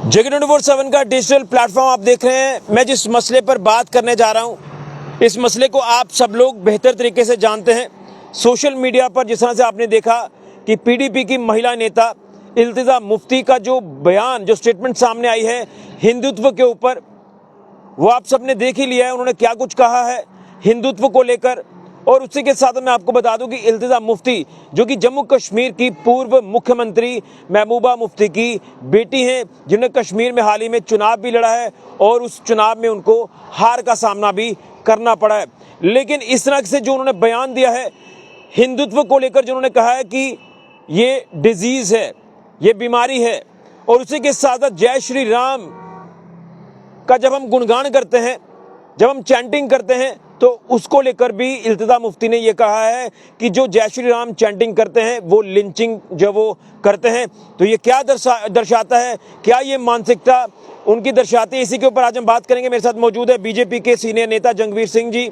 जगत 24/7 का digital platform आप देख रहे हैं। मैं जिस मसले पर बात करने जा रहा हूं, इस मसले को आप सब लोग बेहतर तरीके से जानते हैं। सोशल मीडिया पर जिस तरह से आपने देखा कि पीडीपी की महिला नेता इल्तिजा मुफ्ती का जो बयान, जो स्टेटमेंट सामने आई है हिंदुत्व के ऊपर, वो आप सबने देख ही लिया है। उन्होंने क्या कुछ कहा है हिंदुत्व को लेकर। और उसी के साथ मैं आपको बता दूं कि इल्तिजा मुफ्ती, जो कि जम्मू कश्मीर की पूर्व मुख्यमंत्री महबूबा मुफ्ती की बेटी हैं, जिन्होंने कश्मीर में हाल ही में चुनाव भी लड़ा है और उस चुनाव में उनको हार का सामना भी करना पड़ा है। लेकिन इस तरह से जो उन्होंने बयान दिया है हिंदुत्व को लेकर, जो उन्होंने कहा है कि ये डिजीज है, ये बीमारी है, और उसी के साथ जय श्री राम का जब हम गुणगान करते हैं, जब हम चैंटिंग करते हैं, तो उसको लेकर भी इल्तिजा मुफ्ती ने यह कहा है कि जो जय श्री राम चैंटिंग करते हैं वो लिंचिंग जो वो करते हैं। तो ये क्या दर्शाता है, क्या ये मानसिकता उनकी दर्शाती है? इसी के ऊपर आज हम बात करेंगे। मेरे साथ मौजूद है बीजेपी के सीनियर नेता जंगवीर सिंह जी।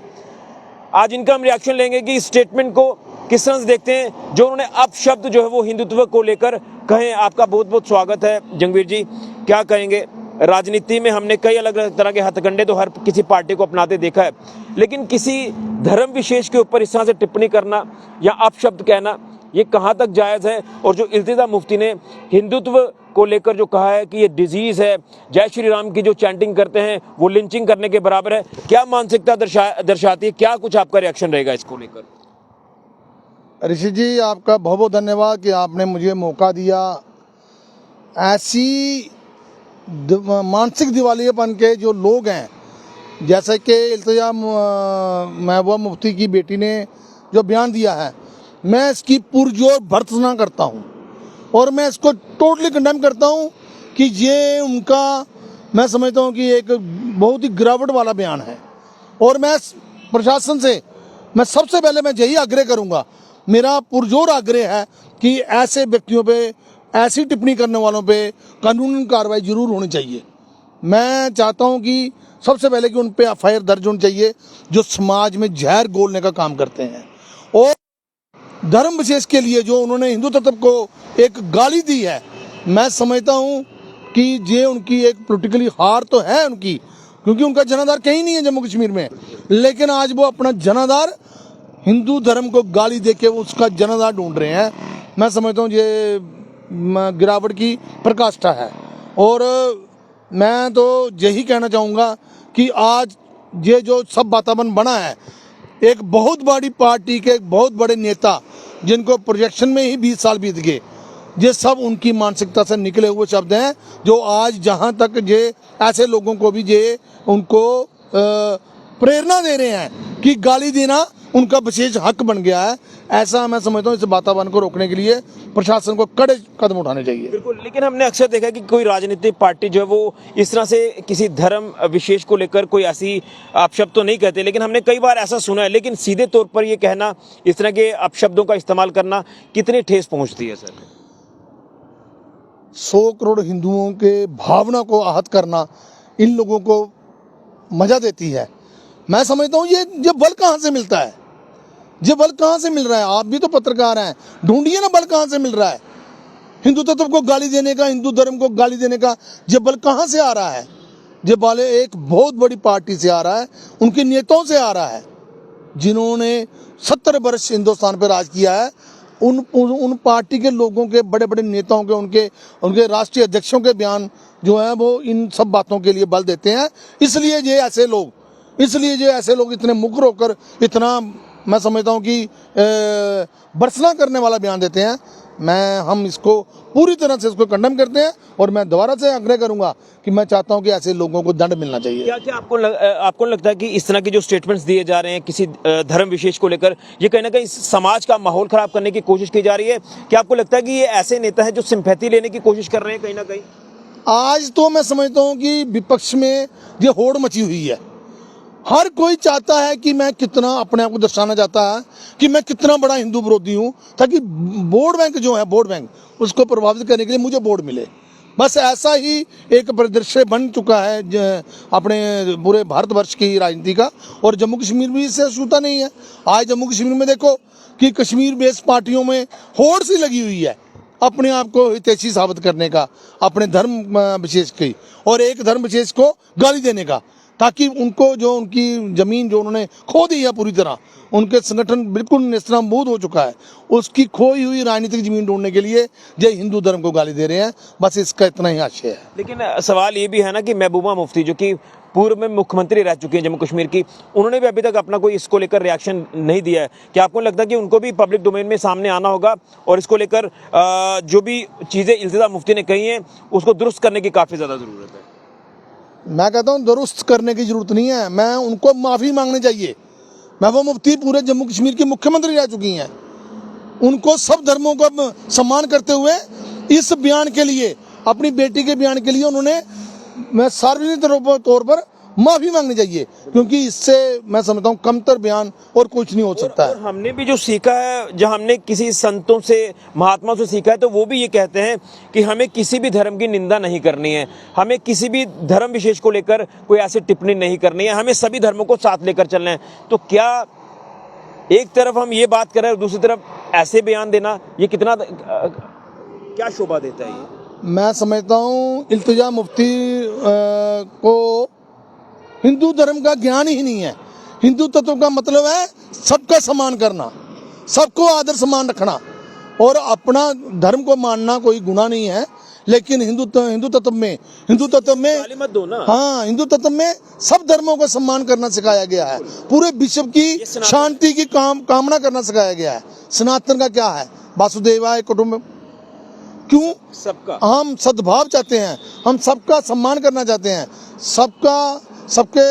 आज इनका हम रिएक्शन लेंगे कि इस स्टेटमेंट को किस तरह से देखते हैं जो उन्होंने अपशब्द जो है वो हिंदुत्व को लेकर कहे। आपका बहुत बहुत स्वागत है जंगवीर जी। क्या कहेंगे? राजनीति में हमने कई अलग अलग तरह के हथकंडे तो हर किसी पार्टी को अपनाते देखा है, लेकिन किसी धर्म विशेष के ऊपर इस तरह से टिप्पणी करना या अपशब्द कहना, ये कहाँ तक जायज़ है? और जो इल्तिजा मुफ्ती ने हिंदुत्व को लेकर जो कहा है कि ये डिजीज है, जय श्री राम की जो चैंटिंग करते हैं वो लिंचिंग करने के बराबर है, क्या मानसिकता दर्शाती है? क्या कुछ आपका रिएक्शन रहेगा इसको लेकर? ऋषि जी, आपका बहुत बहुत धन्यवाद कि आपने मुझे मौका दिया। ऐसी मानसिक दिवालियेपन के जो लोग हैं, जैसे कि इल्तिजा महबूबा मुफ्ती की बेटी ने जो बयान दिया है, मैं इसकी पुरजोर भर्त्सना करता हूं और मैं इसको टोटली कंडेम करता हूं कि ये उनका, मैं समझता हूं कि एक बहुत ही गिरावट वाला बयान है। और मैं प्रशासन से मैं सबसे पहले मैं यही आग्रह करूंगा, मेरा पुरजोर आग्रह है कि ऐसे व्यक्तियों पे, ऐसी टिप्पणी करने वालों पे कानूनी कार्रवाई जरूर होनी चाहिए। मैं चाहता हूं कि सबसे पहले कि उन पे एफआईआर दर्ज होनी चाहिए जो समाज में जहर घोलने का काम करते हैं। और धर्म विशेष के लिए जो उन्होंने हिंदू तत्व को एक गाली दी है, मैं समझता हूं कि ये उनकी एक पॉलिटिकली हार तो है उनकी, क्योंकि उनका जनाधार कहीं नहीं है जम्मू कश्मीर में, लेकिन आज वो अपना जनाधार हिंदू धर्म को गाली देके उसका जनाधार ढूंढ रहे हैं। मैं समझता हूँ ये गिरावट की प्रकाष्ठा है। और मैं तो यही कहना चाहूँगा कि आज ये जो सब वातावरण बना है, एक बहुत बड़ी पार्टी के एक बहुत बड़े नेता जिनको प्रोजेक्शन में ही 20 साल बीत गए, ये सब उनकी मानसिकता से निकले हुए शब्द हैं, जो आज जहाँ तक ये ऐसे लोगों को भी ये उनको प्रेरणा दे रहे हैं कि गाली देना उनका विशेष हक बन गया है। ऐसा मैं समझता हूँ इस वातावरण को रोकने के लिए प्रशासन को कड़े कदम उठाने चाहिए। बिल्कुल, लेकिन हमने अक्सर देखा कि कोई राजनीतिक पार्टी जो है वो इस तरह से किसी धर्म विशेष को लेकर कोई ऐसी अपशब्द तो नहीं कहते, लेकिन हमने कई बार ऐसा सुना है। लेकिन सीधे तौर पर ये कहना, इस तरह के अपशब्दों का इस्तेमाल करना कितनी ठेस पहुंचती है? सर, 100 करोड़ हिंदुओं के भावना को आहत करना इन लोगों को मजा देती है। मैं समझता हूँ ये बल कहाँ से मिलता है? ये बल कहाँ से मिल रहा है? आप भी तो पत्रकार हैं, ढूंढिए ना बल कहाँ से मिल रहा है। हिंदू तत्व को गाली देने का, हिंदू धर्म को गाली देने का ये बल कहाँ से आ रहा है? ये बल एक बहुत बड़ी पार्टी से आ रहा है, उनके नेताओं से आ रहा है, जिन्होंने 70 वर्ष हिंदुस्तान पर राज किया है। उन पार्टी के लोगों के, बड़े बड़े नेताओं के, उनके राष्ट्रीय अध्यक्षों के बयान जो है वो इन सब बातों के लिए बल देते हैं। इसलिए ये ऐसे लोग इतने मुकर होकर इतना, मैं समझता हूँ कि भर्त्सना करने वाला बयान देते हैं। हम इसको पूरी तरह से इसको कंडेम करते हैं और मैं दोबारा से आग्रह करूंगा कि मैं चाहता हूं कि ऐसे लोगों को दंड मिलना चाहिए। क्या आपको लगता है कि इस तरह के जो स्टेटमेंट्स दिए जा रहे हैं किसी धर्म विशेष को लेकर, ये कहीं ना कहीं समाज का माहौल खराब करने की कोशिश की जा रही है? क्या आपको लगता है कि ये ऐसे नेता हैं जो सिंपैथी लेने की कोशिश कर रहे हैं कहीं ना कहीं? आज तो मैं समझता हूँ कि विपक्ष में ये होड़ मची हुई है। हर कोई चाहता है कि मैं कितना, अपने आप को दर्शाना चाहता है कि मैं कितना बड़ा हिंदू विरोधी हूं, ताकि वोट बैंक जो है, वोट बैंक, उसको प्रभावित करने के लिए मुझे वोट मिले। बस ऐसा ही एक परिदृश्य बन चुका है अपने पूरे भारतवर्ष की राजनीति का। और जम्मू कश्मीर भी इससे छूता नहीं है। आज जम्मू कश्मीर में देखो कि कश्मीर बेस्ड पार्टियों में होड़ सी लगी हुई है। अपने आप को हितैषी साबित करने का, अपने धर्म विशेष की और एक धर्म विशेष को गाली देने का, ताकि उनको जो उनकी ज़मीन जो उन्होंने खो दी है पूरी तरह, उनके संगठन बिल्कुल नेस्तनाबूद हो चुका है, उसकी खोई हुई राजनीतिक ज़मीन ढूंढने के लिए ये हिंदू धर्म को गाली दे रहे हैं। बस इसका इतना ही आशय है। लेकिन सवाल ये भी है ना कि महबूबा मुफ्ती जो कि पूर्व में मुख्यमंत्री रह चुकी हैं जम्मू कश्मीर की, उन्होंने भी अभी तक अपना कोई इसको लेकर रिएक्शन नहीं दिया है। क्या आपको लगता है कि उनको भी पब्लिक डोमेन में सामने आना होगा और इसको लेकर जो भी चीज़ें इल्तिजा मुफ्ती ने कही हैं उसको दुरुस्त करने की काफ़ी ज़्यादा ज़रूरत है? मैं कहता हूँ दुरुस्त करने की ज़रूरत नहीं है, मैं उनको माफ़ी मांगनी चाहिए। महबूबा मुफ्ती पूरे जम्मू कश्मीर की मुख्यमंत्री रह चुकी हैं, उनको सब धर्मों का सम्मान करते हुए इस बयान के लिए, अपनी बेटी के बयान के लिए उन्होंने मैं सार्वजनिक तौर पर माफ़ी मांगनी चाहिए, क्योंकि इससे मैं समझता हूँ कमतर बयान और कुछ नहीं हो सकता है। और हमने भी जो सीखा है, जब हमने किसी संतों से, महात्मा से सीखा है, तो वो भी ये कहते हैं कि हमें किसी भी धर्म की निंदा नहीं करनी है, हमें किसी भी धर्म विशेष को लेकर कोई ऐसी टिप्पणी नहीं करनी है, हमें सभी धर्मों को साथ लेकर चलना है। तो क्या एक तरफ हम ये बात कर रहे हैं और दूसरी तरफ ऐसे बयान देना, ये कितना क्या शोभा देता है? ये मैं समझता हूँ इल्तिजा मुफ्ती को हिंदू धर्म का ज्ञान ही नहीं है। हिंदू तत्व का मतलब है सबका सम्मान करना, सबको आदर सम्मान रखना, और अपना धर्म को मानना कोई गुनाह नहीं है। लेकिन हिंदू तत्व में गाली मत दो ना। हाँ, हिंदू तत्व में सब धर्मों का सम्मान करना सिखाया गया है, पूरे विश्व की शांति की कामना करना सिखाया गया है। सनातन का क्या है? वासुदेवाय कुटुंब। क्यों? सबका हम सद्भाव चाहते हैं, हम सबका सम्मान करना चाहते हैं, सबके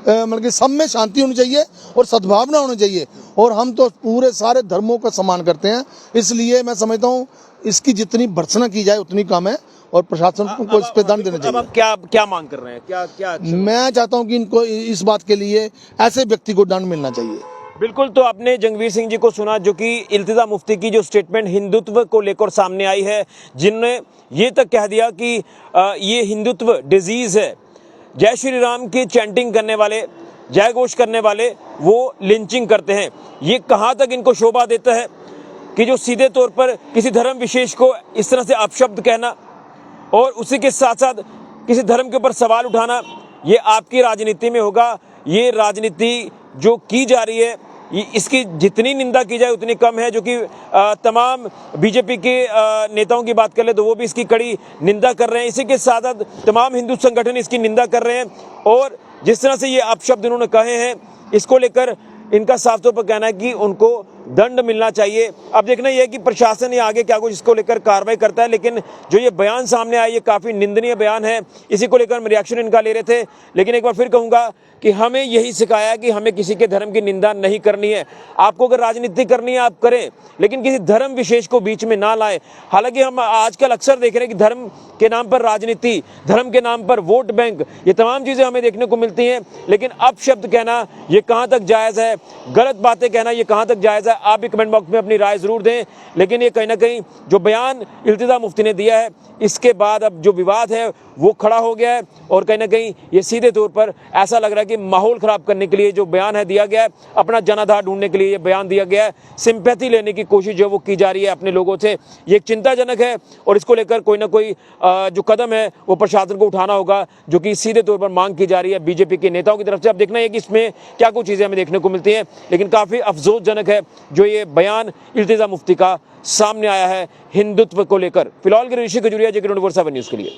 मतलब कि सब में शांति होनी चाहिए और सद्भावना होनी चाहिए, और हम तो पूरे सारे धर्मों का सम्मान करते हैं। इसलिए मैं समझता हूँ इसकी जितनी भर्त्सना की जाए उतनी कम है, और प्रशासन को इस पे दंड देना चाहिए। अब आप क्या मांग कर रहे हैं? क्या मैं चाहता हूँ कि इनको इस बात के लिए ऐसे व्यक्ति को दंड मिलना चाहिए। बिल्कुल। तो आपने जंगवीर सिंह जी को सुना, जो कि इल्तिजा मुफ्ती की जो स्टेटमेंट हिंदुत्व को लेकर सामने आई है, जिनने ये तक कह दिया कि ये हिंदुत्व डिजीज़ है। जय श्री राम की चैंटिंग करने वाले, जय घोष करने वाले, वो लिंचिंग करते हैं। ये कहाँ तक इनको शोभा देता है कि जो सीधे तौर पर किसी धर्म विशेष को इस तरह से अपशब्द कहना और उसी के साथ साथ किसी धर्म के ऊपर सवाल उठाना, ये आपकी राजनीति में होगा। ये राजनीति जो की जा रही है, इसकी जितनी निंदा की जाए उतनी कम है। जो कि तमाम बीजेपी के नेताओं की बात कर ले तो वो भी इसकी कड़ी निंदा कर रहे हैं, इसी के साथ साथ तमाम हिंदू संगठन इसकी निंदा कर रहे हैं। और जिस तरह से ये अपशब्द उन्होंने कहे हैं, इसको लेकर इनका साफ तौर पर कहना है कि उनको दंड मिलना चाहिए। अब देखना यह है कि प्रशासन ये आगे क्या कुछ इसको लेकर कार्रवाई करता है, लेकिन जो ये बयान सामने आया ये काफ़ी निंदनीय बयान है। इसी को लेकर हम रिएक्शन इनका ले रहे थे, लेकिन एक बार फिर कहूँगा कि हमें यही सिखाया है कि हमें किसी के धर्म की निंदा नहीं करनी है। आपको अगर राजनीति करनी है आप करें, लेकिन किसी धर्म विशेष को बीच में ना लाएं। हालांकि हम आजकल अक्सर देख रहे हैं कि धर्म के नाम पर राजनीति, धर्म के नाम पर वोट बैंक, ये तमाम चीज़ें हमें देखने को मिलती हैं। लेकिन अपशब्द कहना ये कहाँ तक जायज़ है, गलत बातें कहना ये कहाँ तक जायज़ है, आप भी कमेंट बॉक्स में अपनी राय ज़रूर दें। लेकिन ये कहीं ना कहीं जो बयान इल्तिजा मुफ्ती ने दिया है, इसके बाद अब जो विवाद है वो खड़ा हो गया है, और कहीं ना कहीं ये सीधे तौर पर ऐसा लग रहा है कि माहौल ख़राब करने के लिए जो बयान है दिया गया है, अपना जनाधार ढूंढने के लिए ये बयान दिया गया है, सिंपैथी लेने की कोशिश जो वो की जा रही है अपने लोगों से। ये एक चिंताजनक है, और इसको लेकर कोई ना कोई जो कदम है वो प्रशासन को उठाना होगा, जो कि सीधे तौर पर मांग की जा रही है बीजेपी के नेताओं की तरफ से। अब देखना है कि इसमें क्या कुछ चीज़ें हमें देखने को मिलती हैं, लेकिन काफ़ी अफसोसजनक है जो ये बयान इल्तिजा मुफ्ती का सामने आया है हिंदुत्व को लेकर। फिलहाल के ऋषि खजूरिया, JK 24/7 न्यूज़ के लिए।